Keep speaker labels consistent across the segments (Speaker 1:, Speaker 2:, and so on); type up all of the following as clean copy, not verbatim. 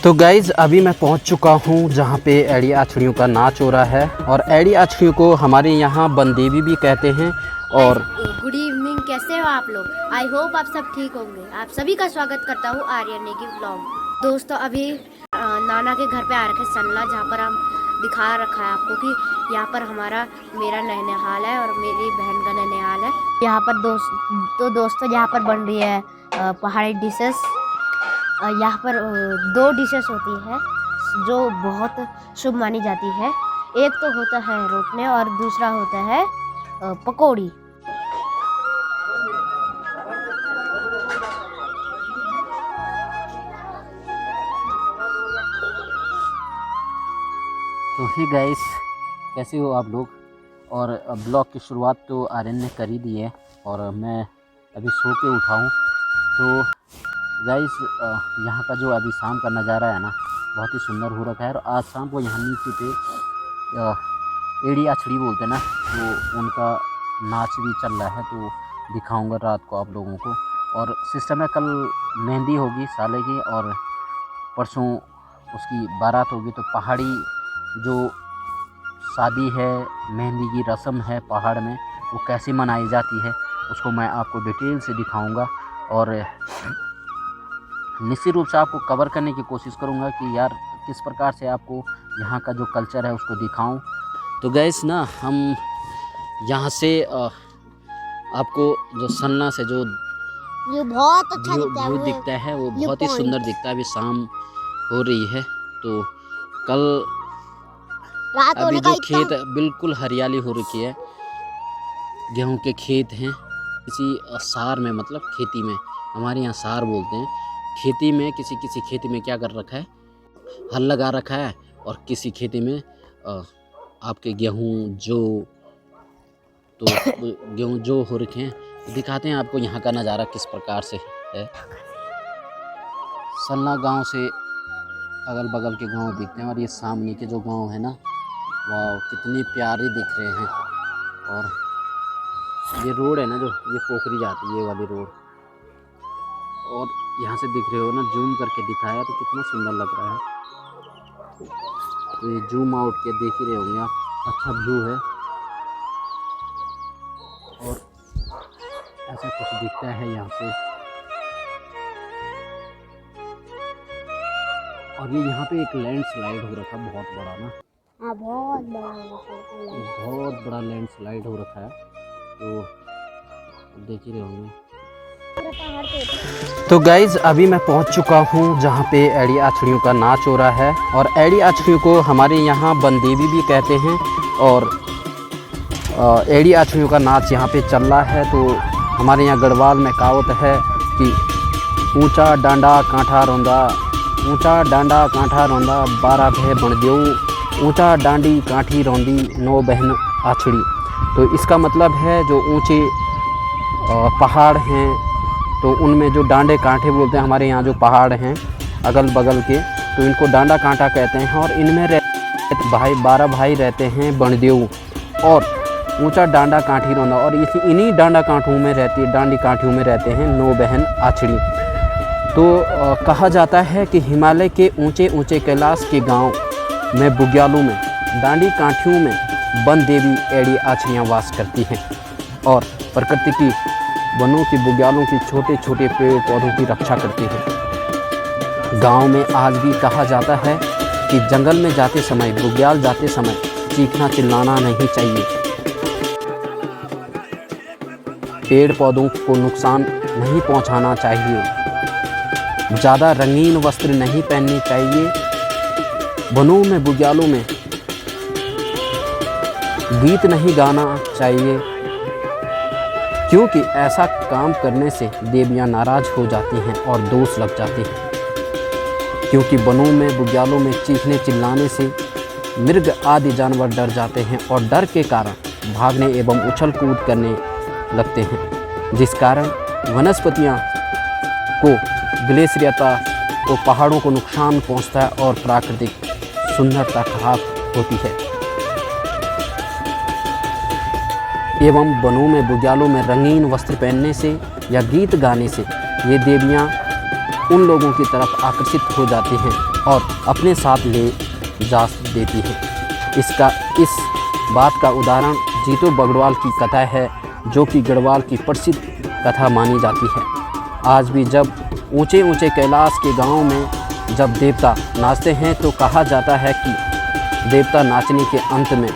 Speaker 1: तो गाइज़ अभी मैं पहुंच चुका हूं जहां पे एड़ी आछड़ियों का नाच हो रहा है और एड़ी आछड़ियों को हमारे यहां बनदेवी भी कहते हैं। और
Speaker 2: गुड इवनिंग, कैसे हो आप लोग? आई होप आप सब ठीक होंगे। आप सभी का स्वागत करता हूँ आर्यन नेगी व्लॉग। दोस्तों अभी नाना के घर पे आ रखे सन्ना, जहाँ पर हम दिखा रखा है आपको कि यहाँ पर मेरा नैनीहाल है और मेरी बहन का नैनीहाल है। यहाँ पर दोस्तों यहाँ पर बन रही है पहाड़ी डिशेस। यहाँ पर दो डिशेस होती है जो बहुत शुभ मानी जाती है। एक तो होता है रोटने और दूसरा होता है पकौड़ी।
Speaker 1: तो ही गाइस, कैसे हो आप लोग? और ब्लॉग की शुरुआत तो आर्यन ने कर ही दी है और मैं अभी सो के उठा हूँ। तो गाइस यहाँ का जो अभी शाम का नज़ारा है ना, बहुत ही सुंदर हो रखा है। और आज शाम को यहाँ नीचे पे एड़ी आछड़ी बोलते हैं ना, तो उनका नाच भी चल रहा है, तो दिखाऊंगा रात को आप लोगों को। और सिस्टम है, कल मेहंदी होगी साले की और परसों उसकी बारात होगी। तो पहाड़ी जो शादी है, मेहंदी की रस्म है पहाड़ में, वो कैसे मनाई जाती है उसको मैं आपको डिटेल से दिखाऊंगा। और निश्चित रूप से आपको कवर करने की कोशिश करूंगा कि यार किस प्रकार से आपको यहाँ का जो कल्चर है उसको दिखाऊं। तो गैस ना, हम यहाँ से आपको जो सन्ना से जो
Speaker 2: बहुत अच्छा
Speaker 1: व्यू दिखता है वो बहुत ही सुंदर दिखता है। अभी शाम हो रही है, तो कल अभी जो खेत बिल्कुल हरियाली हो रखी है, गेहूं के खेत हैं। किसी सार में, मतलब खेती में, हमारे यहाँ सार बोलते हैं, खेती में किसी किसी खेती में क्या कर रखा है, हल लगा रखा है। और किसी खेती में आपके गेहूं जो गेहूं जो हो रखे हैं। दिखाते हैं आपको यहाँ का नज़ारा किस प्रकार से है। सन्ना गांव से अगल बगल के गांव दिखते हैं और ये सामने के जो गांव है ना, वाह कितनी प्यारी दिख रहे हैं। और ये रोड है ना, जो ये पोखरी जाती है, ये वाली रोड, और यहाँ से दिख रहे हो ना, जूम करके दिखाया तो कितना सुंदर लग रहा है। तो ये जूम आउट के देख ही रहे होंगे आप, अच्छा व्यू है। और ऐसा कुछ दिखता है यहाँ से। और ये यहाँ पे एक लैंडस्लाइड हो रखा है बहुत बड़ा ना,
Speaker 2: बहुत
Speaker 1: बड़ा लैंडस्लाइड हो रखा है, तो देख ही रहे होंगे। तो गाइज़ अभी मैं पहुंच चुका हूं जहां पे एड़ी आछड़ियों का नाच हो रहा है। और एड़ी आछड़ियों को हमारे यहां बनदेवी भी कहते हैं। और एड़ी आछड़ियों का नाच यहां पे चल रहा है। तो हमारे यहाँ गढ़वाल में कहावत है कि ऊंचा डांडा कांठा रोंदा, ऊंचा डांडा कांठा रोंदा, 12 भय बन देऊ, ऊंचा डांडी काठी रोंदी, 9 बहन आछड़ी। तो इसका मतलब है जो ऊंचे पहाड़ हैं, तो उनमें जो डांडे कांठे बोलते हैं, हमारे यहाँ जो पहाड़ हैं अगल बगल के, तो इनको डांडा कांटा कहते हैं। और इनमें 12 भाई रहते हैं बनदेऊ, और ऊंचा डांडा काठी रोंदा, और इन्हीं डांडा कांठों में डांडी काठियों में रहते हैं 9 बहन आछड़ी। तो कहा जाता है कि हिमालय के ऊंचे ऊंचे कैलाश के गांव में बुग्यालों में डांडी काठियों में बनदेवी एड़ी आछड़ियाँ वास करती हैं और प्रकृति की वनों की बुग्यालों की छोटे छोटे पेड़ पौधों की रक्षा करती हैं। गांव में आज भी कहा जाता है कि जंगल में जाते समय, बुग्याल जाते समय चीखना चिल्लाना नहीं चाहिए, पेड़ पौधों को नुकसान नहीं पहुंचाना चाहिए, ज़्यादा रंगीन वस्त्र नहीं पहनने चाहिए, वनों में बुग्यालों में गीत नहीं गाना चाहिए, क्योंकि ऐसा काम करने से देवियां नाराज हो जाती हैं और दोष लग जाते हैं। क्योंकि वनों में बुग्यालों में चीखने चिल्लाने से मृग आदि जानवर डर जाते हैं और डर के कारण भागने एवं उछल कूद करने लगते हैं, जिस कारण वनस्पतियां को, ग्लेशियरता को, पहाड़ों को नुकसान पहुंचता है और प्राकृतिक सुंदरता खराब होती है। एवं वनों में बुग्यालों में रंगीन वस्त्र पहनने से या गीत गाने से ये देवियाँ उन लोगों की तरफ आकर्षित हो जाती हैं और अपने साथ ले जा देती हैं। इस बात का उदाहरण जीतो बगड़वाल की कथा है, जो कि गढ़वाल की प्रसिद्ध कथा मानी जाती है। आज भी जब ऊंचे ऊंचे कैलाश के गांव में जब देवता नाचते हैं तो कहा जाता है कि देवता नाचने के अंत में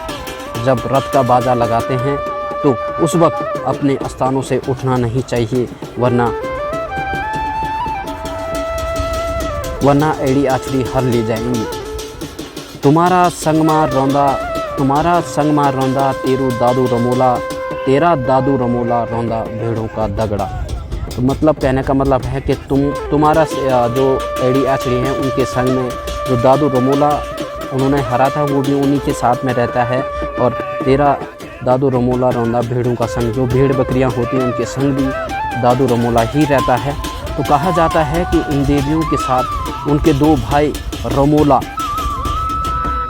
Speaker 1: जब रथ का बाजा लगाते हैं तो उस वक्त अपने स्थानों से उठना नहीं चाहिए, वरना एड़ी आछड़ी हर ले जाएंगी। तुम्हारा संगमा रौंदा तेरा दादू रमोला रौंदा भेड़ों का दगड़ा। तो मतलब कहने का मतलब है कि तुम्हारा जो एड़ी आछड़ी हैं उनके संग में जो दादू रमोला उन्होंने हरा था वो भी उन्हीं के साथ में रहता है, और तेरा दादू रमोला रौंदा भेड़ों का संग, जो भेड़ बकरियां होती हैं उनके संग भी दादू रमोला ही रहता है। तो कहा जाता है कि इन देवियों के साथ उनके 2 भाई रमोला,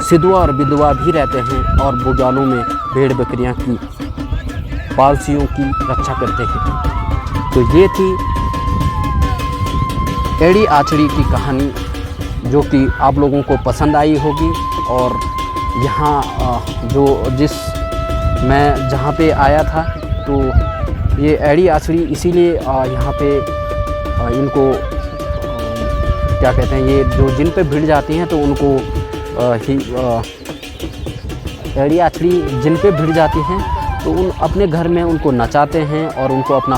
Speaker 1: सिद्धुआ और बिधुआ भी रहते हैं और बुग्यालों में भेड़ बकरियां की पालसियों की रक्षा करते हैं। तो ये थी एड़ी आछड़ी की कहानी, जो कि आप लोगों को पसंद आई होगी। और यहाँ मैं जहाँ पे आया था तो ये एड़ी आछड़ी इसीलिए यहाँ पे इनको क्या कहते हैं, ये जो जिन पे भिड़ जाती हैं तो उनको एड़ी आछड़ी जिन पे भिड़ जाती हैं तो उन अपने घर में उनको नचाते हैं और उनको अपना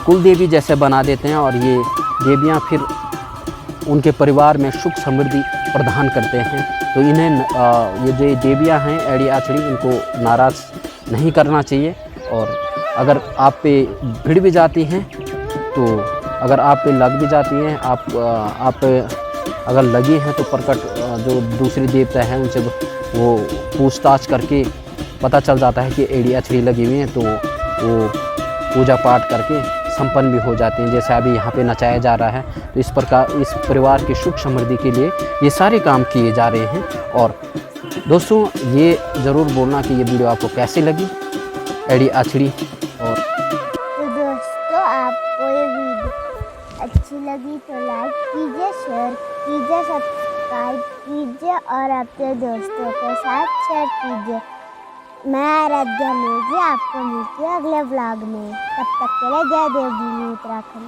Speaker 1: कुल देवी जैसे बना देते हैं, और ये देवियाँ फिर उनके परिवार में सुख समृद्धि प्रदान करते हैं। तो इन्हें ये जो देवियाँ हैं एड़ी आछड़ी, इनको नाराज़ नहीं करना चाहिए। और अगर आप पे भिड़ भी जाती हैं तो अगर आप पे लग भी जाती हैं, आप अगर लगी हैं तो प्रकट जो दूसरी देवता हैं उनसे वो पूछताछ करके पता चल जाता है कि एड़ी आछड़ी लगी हुई हैं, तो वो पूजा पाठ करके संपन्न भी हो जाते हैं। जैसे अभी यहाँ पे नचाया जा रहा है, तो इस प्रकार इस परिवार की सुख समृद्धि के लिए ये सारे काम किए जा रहे हैं। और दोस्तों ये ज़रूर बोलना कि ये वीडियो आपको कैसी लगी एड़ी आछड़ी। और
Speaker 3: तो दोस्तों आपको ये वीडियो अच्छी लगी तो लाइक कीजिए, शेयर कीजिए, सब्सक्राइब कीजिए और अपने दोस्तों के साथ शेयर कीजिए। मैं आराध्या नेगी आपको मिलती हूँ अगले व्लॉग में। तब तक के लिए जय देवभूमि उत्तराखंड।